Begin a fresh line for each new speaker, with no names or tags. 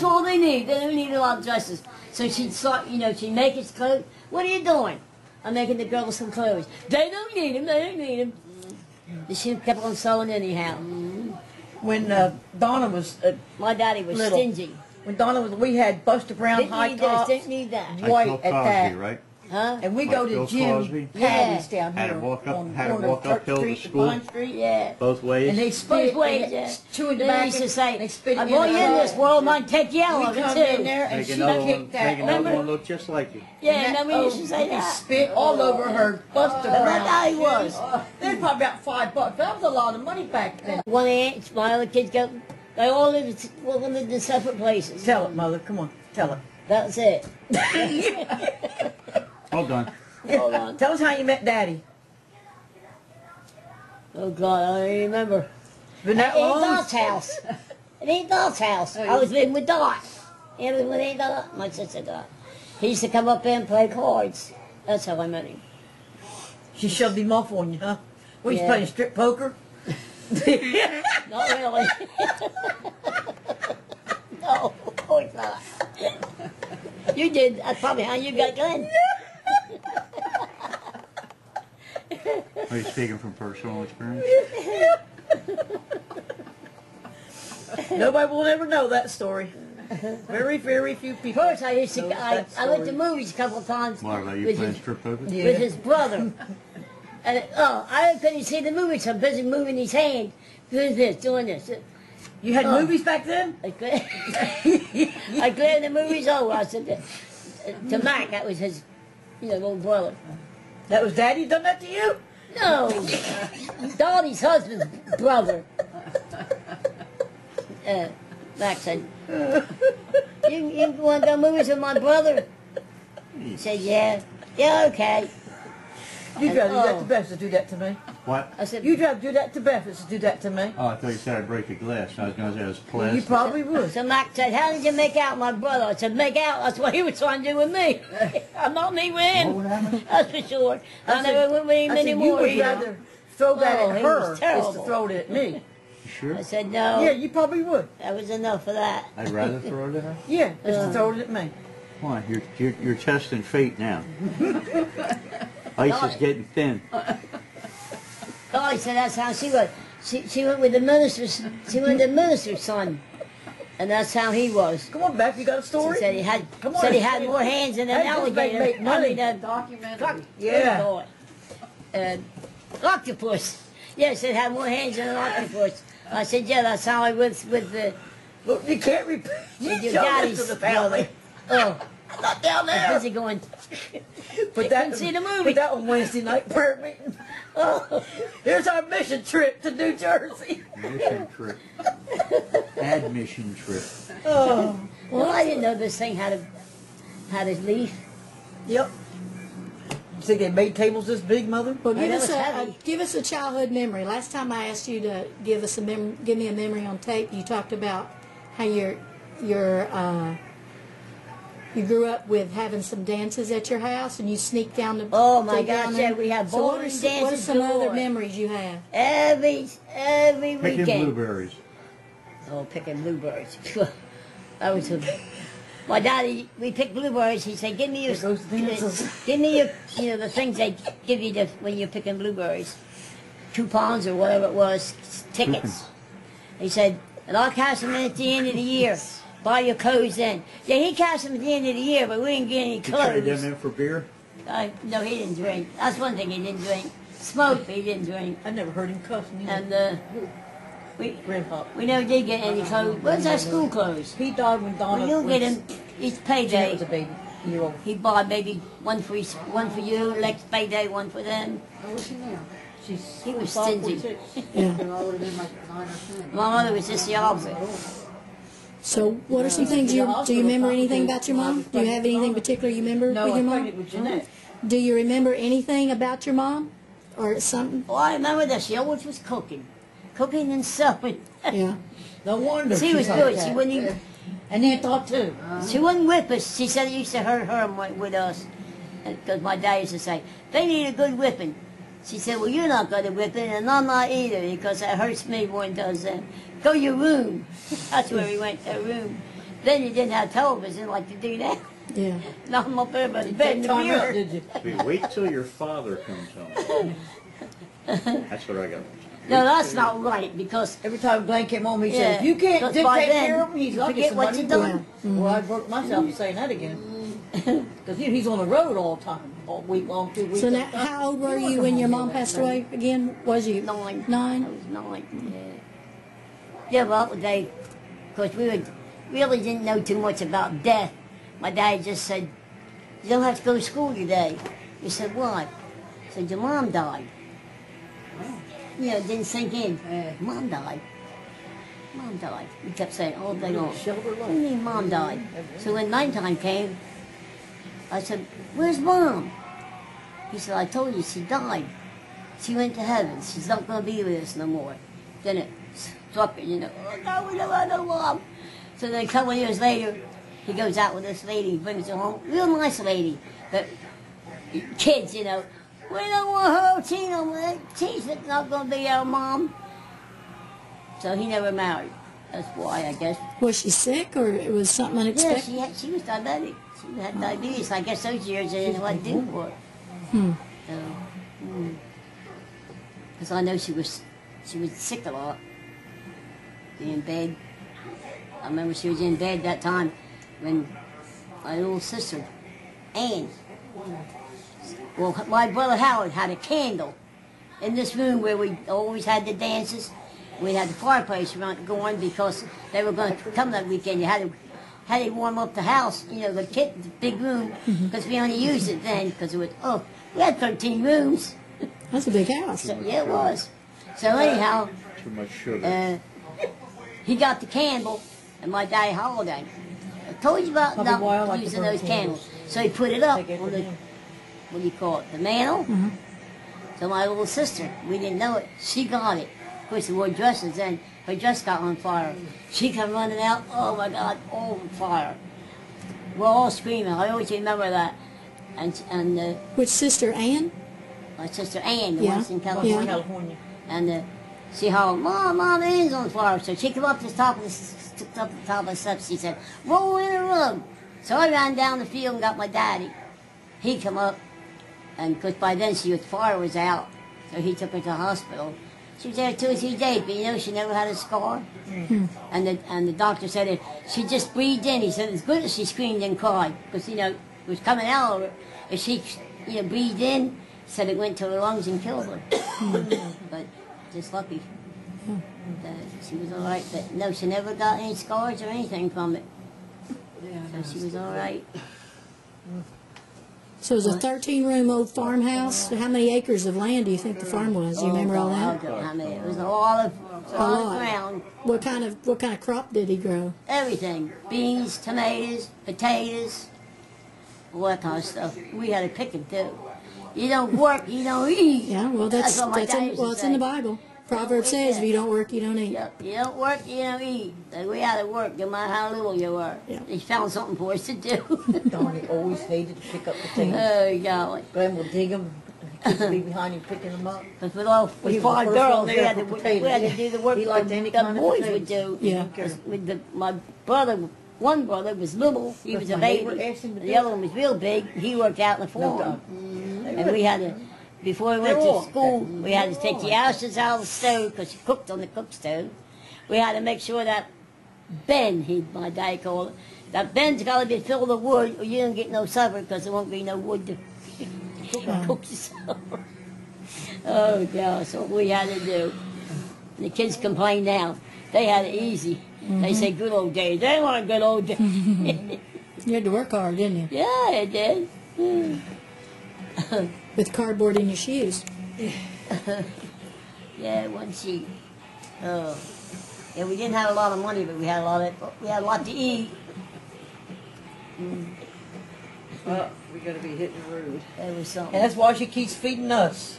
That's all they need. They don't need a lot of dresses. So she'd start, she'd make his clothes. What are you doing? I'm making the girls some clothes. They don't need them. They don't need them. And she kept on sewing anyhow.
When Donna was
my daddy was
little,
stingy.
When Donna was, we had Buster Brown high tops,
didn't need that.
white
like
at that.
Right?
Huh?
And we
like
go to
Bill
Jim
Cosby?
Patty's down here
Had to walk up,
on
had to
corner
walk
of
uphill to
Church Street
school.
and Pine Street.
Yeah.
Both ways.
And they spit,
Both ways, yeah.
chewing
They
tobacco.
used to say,
they spit
I'm
it
going in
the
this world, might take you out
We
of it
come
too.
in there and
Make
she
another one,
kicked that.
make another
Remember?
one look just like you.
Yeah, remember we used to say
They
that?
spit all over her Buster
But
Brown.
that's how he was.
They're probably about $5. That was a lot of money back then.
One aunt, my other kids go, they all lived in separate places.
Tell it, Mother. Come on. Tell it.
That's it.
Hold on.
Hold on.
Tell us how you met Daddy.
Oh God, I don't even remember.
Been that
At
long?
Aunt Dot's house. At Aunt Dot's house. I was living with Dot. He was with Aunt Dot, my sister Dot. He used to come up there and play cards. That's how I met him.
She shoved him off on you, huh? Were you
Yeah.
playing strip poker?
Not really. No, of course not. You did. That's probably how you got Glenn.
Are you speaking from personal experience?
Nobody will ever know that story. Very, very few people.
First, I used to.
knows
I
that
went to
story.
movies a couple of times
What about you
with
playing
his,
strip poker?
Yeah.
with his brother. And I couldn't see the movie, so I'm busy moving his hand, doing this.
You had movies back then?
I glared the movies over. I said to Mac, that was his, little brother.
That was Daddy done that to you?
No, Dottie's husband's brother. Mac said, you want to go movies with my brother? He said, yeah. Yeah, okay.
You'd rather do that to Beth than do that to me.
What?
I said,
You'd rather do that to Beth than to do that to me.
Oh, I thought you said I'd break a glass. I was going to say it was plastic.
You probably would.
so Mac said, how did you make out with my brother? I said, make out? That's what he was trying to do with me. I'm not me with him.
What would happen?
That's for sure. I never went with him
I said,
anymore.
you would
either.
rather throw that
Oh,
at
he
her
was
as to
terrible.
throw it at me.
You sure?
I said, no.
Yeah, you probably would.
That was enough of that.
I'd rather throw it at her.
Yeah, as to throw it at me.
Come on, you're testing fate now. Ice is getting thin.
Dolly said that's how she was. She went with the minister's. She went with the minister's son, and that's how he was.
Come on, Beth, you got a
She
story?
said he had.
Come on,
said he had more hands than an
Hey, just
alligator.
make money.
I mean,
Documentary.
Yeah.
Octopus. Yeah, said had more hands than an octopus. I said, yeah, that's how I was with the.
Look, you can't repeat.
With your
Show this
daddy's
to the family.
Oh,
Not down
I'm
there.
busy going.
Put that,
couldn't see the movie.
Put that on Wednesday night prayer meeting.
Oh,
Here's our mission trip to New Jersey.
Mission trip. Admission trip.
Oh,
well, I didn't know this thing had a leaf.
yep. You think they made tables this big, Mother?
Well,
I know
give
it's heavy.
us a childhood memory. Last time I asked you to give me a memory on tape, you talked about how you grew up with having some dances at your house, and you sneaked down the.
Oh my
go down
gosh!
there.
Yeah, we have
So what
bowling
are
dances.
some, what are some other
galore.
memories you have?
Every
Picking
weekend.
blueberries.
Oh, picking blueberries. That was my daddy. We picked blueberries. He said, "Give me your,
There goes the dances.
give me your, the things they give you when you're picking blueberries, coupons or whatever it was, tickets." He said, "And I'll cash them in at the end of the year. Buy your clothes then." Yeah, he cashed them at the end of the year, but we didn't get any
You trade them
clothes.
in for beer?
No, he didn't drink. That's one thing he didn't drink. Smoke, but he didn't drink.
I never heard him cuss neither.
And we
Grandpa.
we never did get any clothes. Where's our school clothes?
He died when Donna
Well, you'll
was,
get him each
Janet
payday.
was a baby. Year old.
He bought maybe one for you, next payday, one for them.
How was she now?
She's
He was
45,
stingy.
46.
Yeah.
I would have been like 9 or 10.
My mother was just the opposite.
So, what are some things do you remember anything about your mom? Do you have anything particular you remember
No,
with
I
your
pregnant
mom?
with Jeanette.
Do you remember anything about your mom, or something?
Well, I remember that she always was cooking and sewing.
Yeah.
No wonder
She
she's
was
like
good.
that.
She wouldn't even,
And Aunt Dot too.
she wouldn't whip us. She said it used to hurt her with us. Because my dad used to say, they need a good whipping. She said, well, you're not going to whip it, and I'm not either, because it hurts me more than it does them. Go your room. That's where we went, her room. Then you didn't have television like you do now.
Yeah.
Now I'm up there by the bed in the
Time out,
mirror.
did you?
See, wait till your father comes home. That's what I got.
No, that's not right because
Every time Glenn came home, he
Yeah,
says, "You can't
'cause
take
by then,
care of him." He's
you
like,
forget what you done.
Well, I broke myself for saying that again. Because he's on the road all the time, all week long, 2 weeks.
So now, how old were you when your mom passed away again? Was you
9.
9?
I was 9. Yeah. Yeah, well, because really didn't know too much about death. My dad just said, "You don't have to go to school today." We said, "Why?" He said, "Your mom died." You know, it didn't sink in. Mom died. Mom died. We kept saying all day long. What do you mean Mom died? So when nighttime came, I said, "Where's Mom?" He said, "I told you she died. She went to heaven. She's not going to be with us no more." Then it struck me, you know, "Oh, no, we don't have no Mom." So then a couple of years later, he goes out with this lady, brings her home. Real nice lady. But kids, you know, "We don't want her. She's not going to be our Mom." So he never married. That's why, I guess.
Was she sick or it was something
Yeah,
unexpected?
she was diabetic. She had diabetes. I guess those years they didn't know what to do for her. Because I know she was sick a lot. Be in bed. I remember she was in bed that time when my little sister, Ann, well, my brother Howard had a candle in this room where we always had the dances. We had the fireplace going because they were going to come that weekend. You had to warm up the house, you know, the big room, because we only used it then because it was, we had 13 rooms.
That's a big house.
So, yeah, it was. So anyhow,
Too much sugar.
he got the candle, and my dad holiday. I told you about
Probably why I
not
like to
using
burn
those
candles.
candles. So he put it up
Take it
on
to
the,
them.
what do you call it, the mantle. So my little sister, we didn't know it, she got it. Of course, she wore dresses then. Her dress got on fire. She come running out, oh my God, all on fire. We're all screaming. I always remember that. And
Which sister, Ann?
my sister Ann, the
Yeah.
one's in
From
California.
California.
And she hollered, "Mom, Ann's on fire." So she came up to the top of the steps. She said, "Roll in the rug." So I ran down the field and got my daddy. He come up, and because by then fire was out, so he took her to the hospital. She was there 2 or 3 days, but you know she never had a scar. And the doctor said that she just breathed in. He said it's good that she screamed and cried because you know it was coming out of her. If she breathed in, he said it went to her lungs and killed her. But just lucky. She was all right, but no, she never got any scars or anything from it. So she was all right.
So it was a 13-room old farmhouse. How many acres of land do you think the farm was? Do you remember all
I
that?
don't know how many. It was a lot of ground.
What kind of crop did he grow?
Everything. Beans, tomatoes, potatoes, all that kind of stuff. We had to pick it too. You don't work, you don't eat.
Yeah, well,
That's what my dad used to
it's in the
say.
Bible. Proverbs says, if you don't work, you don't eat.
Yep. You don't work, you don't eat. So we had to work no matter how little you were.
Yeah.
He found something for us to do.
Don, he always hated to pick up potatoes.
Oh, golly.
Glenn will dig them. Kids will be behind you picking them up.
Because with
He was
five
the first
girls,
one
we
there
had,
for
to, we
potatoes.
had to do the work
He liked any
the
kind of
boys
potatoes.
would do.
Yeah.
My brother, one brother was little, he was a
my neighbor
baby.
asked him to
The
do
other one was real big, he worked out in the
No,
farm.
Don.
And we had to, before we went
They're all-
to school, we had to take the ashes out of the stove, because she cooked on the cook stove. We had to make sure that bin, my dad called it, that bin's got to be filled with wood, or you don't get no supper, because there won't be no wood to cook the supper. Oh, gosh, that's what we had to do. And the kids complain now. They had it easy. They say good old days. They weren't good old days.
You had to work hard, didn't you?
Yeah, they did.
With cardboard in your shoes.
Yeah, one sheet. Oh. Yeah, we didn't have a lot of money, but we had a lot to eat.
We gotta be hitting the road.
There was something.
And that's why she keeps feeding us.